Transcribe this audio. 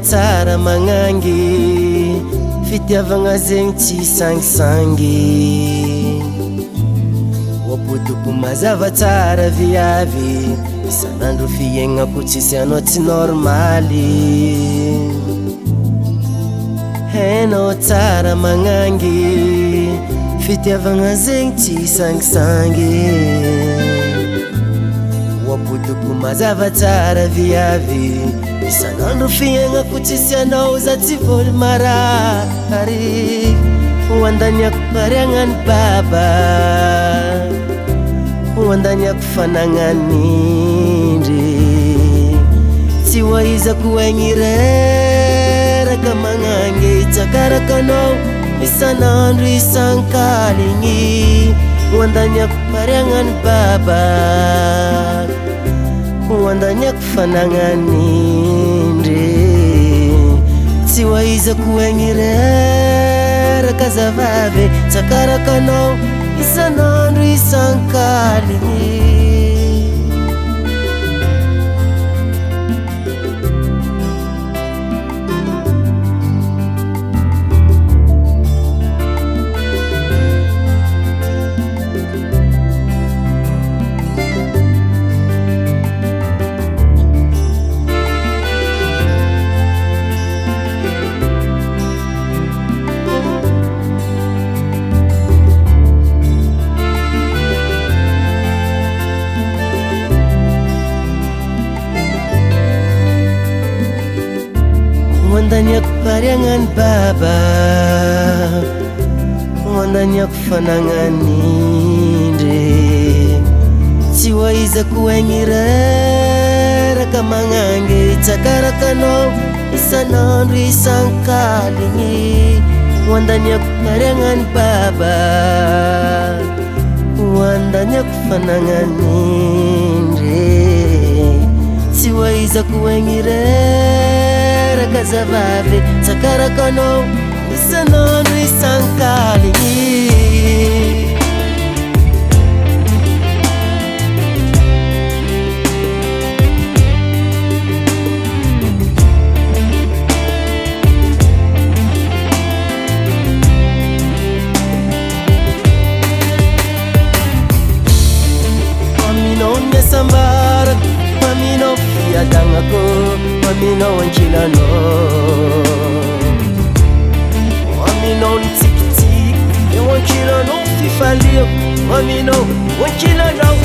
tsara magnangy fitiavagna zegny tsy sangisangy wapodoko mazava tsara viavy isanandro fiaignako tsisy anao tsy normaly hainao tsara magnangy fitiavagna zegny tsy sangisangy wapodoko mazava tsara viavy isanandro fiaignako tsisy anao za tsy voly marary hoandaniako pariagnany baba hoandaniako fanagnanindry tsy hoaizako aigny reraka magnangy tsakaraka anao isanandro isankaligny hoandaniako pariagnany baba hoandaniako fanagnanindry tsy hoaizako aigny reraka zavavy tsakaraka anao isanandro isankaligny hoandaniako pariagnany baba hoandaniako fanagnanindry tsy hoaizako aigny reraka magnangy tsakaraka anao isanandro isankaligny hoandaniako pariagnany baba hoandaniako fanagnanindry tsy hoaizako aigny reraka zavavy tsakaraka anao isanandro isankaligny aminao niasambarako aminao fiadagnako aminao ankilanao aminao nitsikitsiky eo ankilanao fifaliako aminao ankilanao